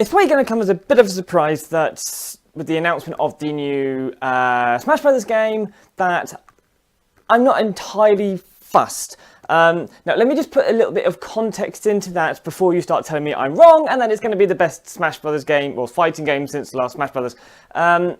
It's probably going to come as a bit of a surprise that with the announcement of the new Smash Brothers game, that I'm not entirely fussed. Now, let me just put a little bit of context into that before you start telling me I'm wrong, and that it's going to be the best Smash Brothers game, or fighting game since the last Smash Brothers. I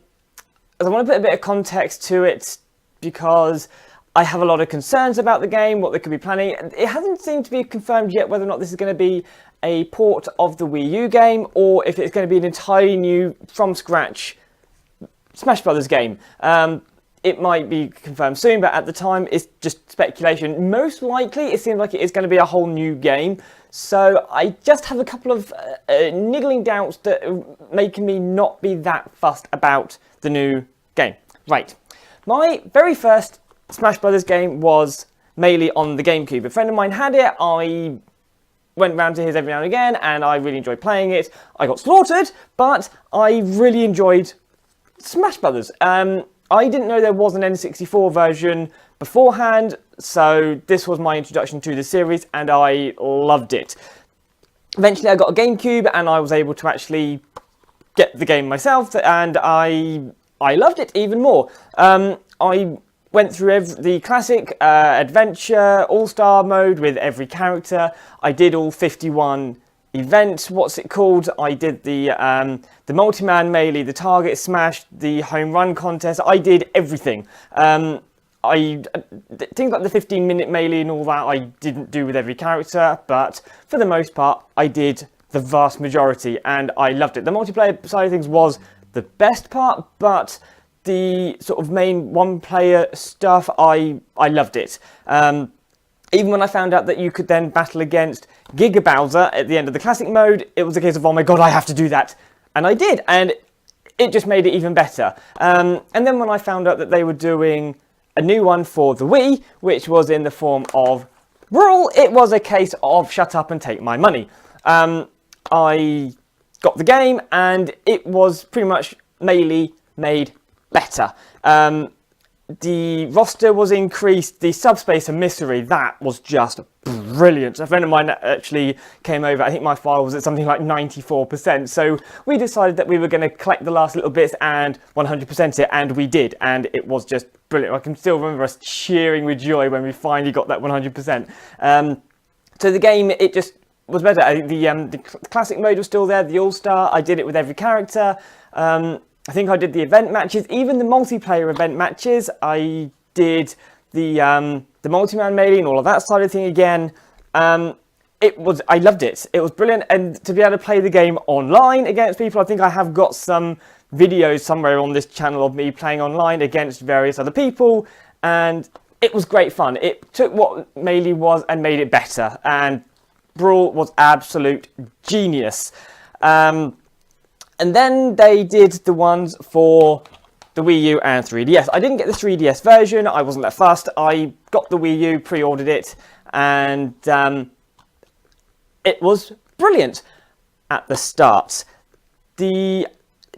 want to put a bit of context to it because I have a lot of concerns about the game, what they could be planning. It hasn't seemed to be confirmed yet whether or not this is going to be a port of the Wii U game, or if it's going to be an entirely new, from scratch Smash Brothers game. It might be confirmed soon, but at the time it's just speculation. Most likely it seems like it is going to be a whole new game. So I just have a couple of niggling doubts that are making me not be that fussed about the new game. Right, my very first Smash Brothers game was Melee on the GameCube. A friend of mine had it. I went round to his every now and again, and I really enjoyed playing it. I got slaughtered, but I really enjoyed Smash Brothers. I didn't know there was an N64 version beforehand, so this was my introduction to the series, and I loved it. Eventually I got a GameCube, and I was able to actually get the game myself, and I loved it even more. I went through the classic adventure all-star mode with every character. I did all 51 events. What's it called? I did the multi-man melee, the target smash, the home run contest. I did everything. Things like the 15-minute melee and all that I didn't do with every character, but for the most part I did the vast majority, and I loved it. The multiplayer side of things was the best part, but the sort of main one-player stuff, I loved it. Even when I found out that you could then battle against Giga Bowser at the end of the classic mode, it was a case of, oh my god, I have to do that. And I did, and it just made it even better. And then when I found out that they were doing a new one for the Wii, which was in the form of Brawl, it was a case of shut up and take my money. I got the game, and it was pretty much Melee made better. The roster was increased, the subspace and mystery, that was just brilliant. A friend of mine actually came over, I think my file was at something like 94%, so we decided that we were going to collect the last little bits and 100% it, and we did, and it was just brilliant. I can still remember us cheering with joy when we finally got that 100%. So the game, it just was better. The classic mode was still there, the All-Star, I did it with every character. I think I did the event matches, even the multiplayer event matches. I did the multi-man melee and all of that side of thing again. I loved it. It was brilliant, and to be able to play the game online against people, I think I have got some videos somewhere on this channel of me playing online against various other people, and it was great fun. It took what Melee was and made it better, and Brawl was absolute genius. And then they did the ones for the Wii U and 3DS. I didn't get the 3DS version, I wasn't that fast. I got the Wii U, pre-ordered it, and it was brilliant at the start. They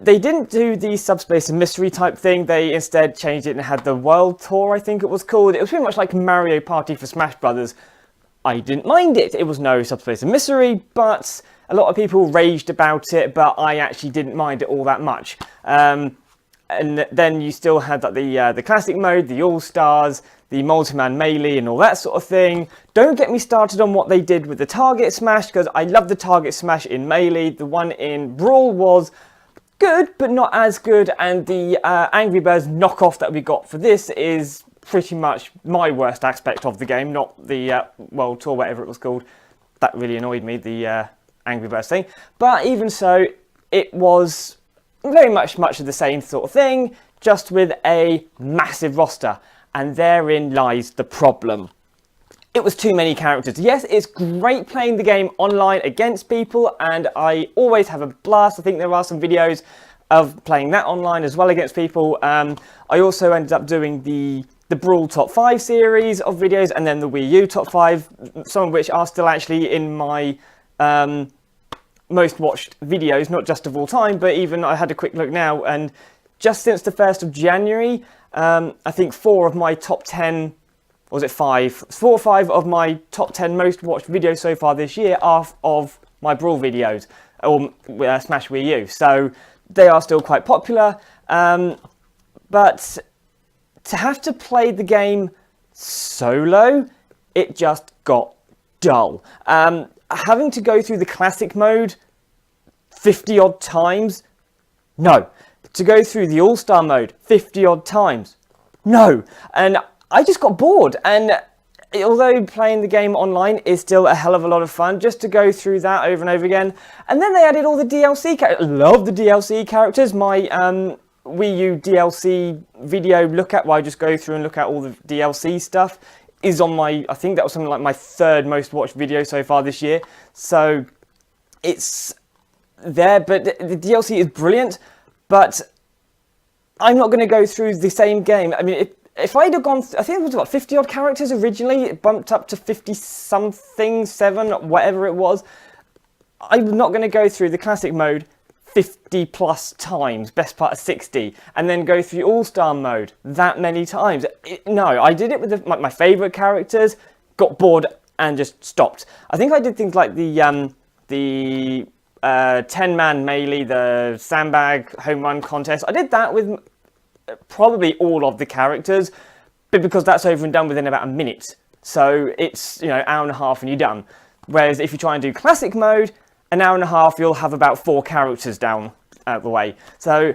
didn't do the subspace and mystery type thing, they instead changed it and had the World Tour, I think it was called. It was pretty much like Mario Party for Smash Brothers. I didn't mind it. It was no subspace and mystery, but a lot of people raged about it, but I actually didn't mind it all that much. And then you still had the classic mode, the All-Stars, the multi-man melee and all that sort of thing. Don't get me started on what they did with the target smash, because I love the target smash in Melee. The one in Brawl was good, but not as good, and the Angry Birds knockoff that we got for this is pretty much my worst aspect of the game, not the World Tour, whatever it was called. That really annoyed me, the Angry Birds thing. But even so, it was very much of the same sort of thing, just with a massive roster. And therein lies the problem. It was too many characters. Yes, it's great playing the game online against people, and I always have a blast. I think there are some videos of playing that online as well against people. I also ended up doing the Brawl Top 5 series of videos, and then the Wii U Top 5, some of which are still actually in my most watched videos, not just of all time, but even I had a quick look now, and just since the 1st of January, I think 4 of my top 10, or was it 5? 4 or 5 of my top 10 most watched videos so far this year are of my Brawl videos. or Smash Wii U. So they are still quite popular, but to have to play the game solo, it just got dull. Having to go through the classic mode 50 odd times, no. To go through the all-star mode 50 odd times, no. And I just got bored, and although playing the game online is still a hell of a lot of fun, just to go through that over and over again. And then they added all the DLC characters. Love the DLC characters. My Wii U DLC video look at, where I just go through and look at all the DLC stuff, is on my, I think that was something like my 3rd most watched video so far this year. So it's there, but the DLC is brilliant, but I'm not going to go through the same game. I mean, if I'd have gone, I think it was what, 50 odd characters originally, it bumped up to 50 something, 7, whatever it was. I'm not going to go through the classic mode 50 plus times, best part of 60, and then go through all-star mode that many times. No, I did it with my favourite characters, got bored and just stopped. I think I did things like the 10-man melee, the sandbag home run contest. I did that with probably all of the characters, but because that's over and done within about a minute. So it's, you know, hour and a half and you're done. Whereas if you try and do classic mode, an hour and a half, you'll have about 4 characters down out the way. So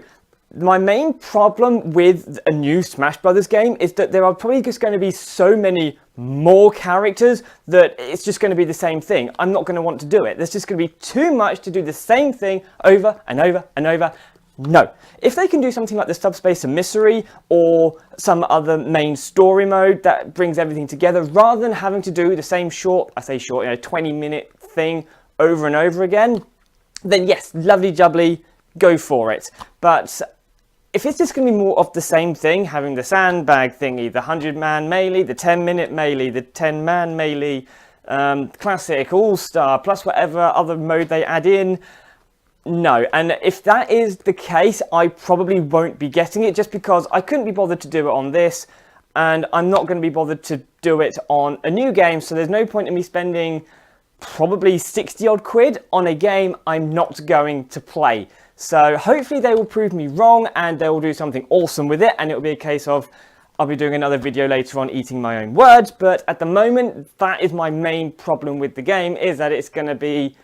my main problem with a new Smash Brothers game is that there are probably just going to be so many more characters that it's just going to be the same thing. I'm not going to want to do it. There's just going to be too much to do the same thing over and over and over. No. If they can do something like the Subspace Emissary or some other main story mode that brings everything together, rather than having to do the same short, I say short, 20-minute thing over and over again, then yes, lovely jubbly, go for it. But if it's just going to be more of the same thing, having the sandbag thingy, the 100-man melee, the 10-minute melee, the 10-man melee, classic, all-star, plus whatever other mode they add in, no. And if that is the case, I probably won't be getting it, just because I couldn't be bothered to do it on this, and I'm not going to be bothered to do it on a new game, so there's no point in me spending probably 60 odd quid on a game I'm not going to play. So hopefully they will prove me wrong and they will do something awesome with it, and it will be a case of I'll be doing another video later on eating my own words. But at the moment, that is my main problem with the game, is that it's going to be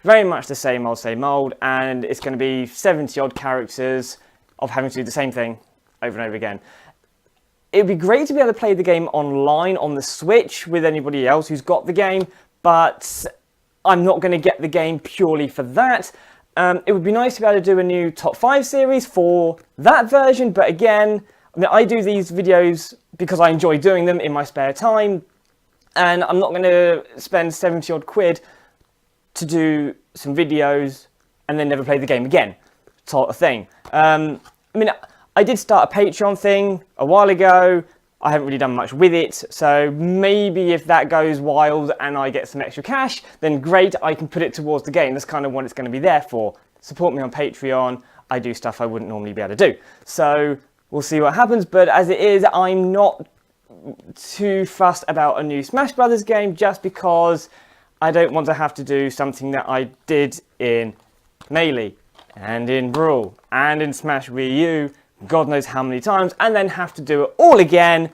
very much the same old, and it's going to be 70 odd characters of having to do the same thing over and over again. It would be great to be able to play the game online on the Switch with anybody else who's got the game, but I'm not going to get the game purely for that. It would be nice to be able to do a new top 5 series for that version, but again, I mean, I do these videos because I enjoy doing them in my spare time, and I'm not going to spend 70 odd quid to do some videos and then never play the game again, sort of thing. I mean, I did start a Patreon thing a while ago. I haven't really done much with it, so maybe if that goes wild and I get some extra cash, then great, I can put it towards the game. That's kind of what it's going to be there for. Support me on Patreon. I do stuff I wouldn't normally be able to do. So we'll see what happens, but as it is, I'm not too fussed about a new Smash Brothers game, just because I don't want to have to do something that I did in Melee and in Brawl and in Smash Wii U, God knows how many times, and then have to do it all again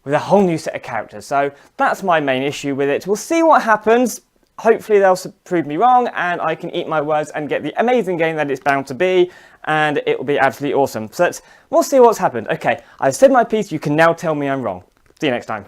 with a whole new set of characters. So that's my main issue with it. We'll see what happens. Hopefully they'll prove me wrong and I can eat my words and get the amazing game that it's bound to be, and it will be absolutely awesome. So we'll see what's happened. Okay, I've said my piece. You can now tell me I'm wrong. See you next time.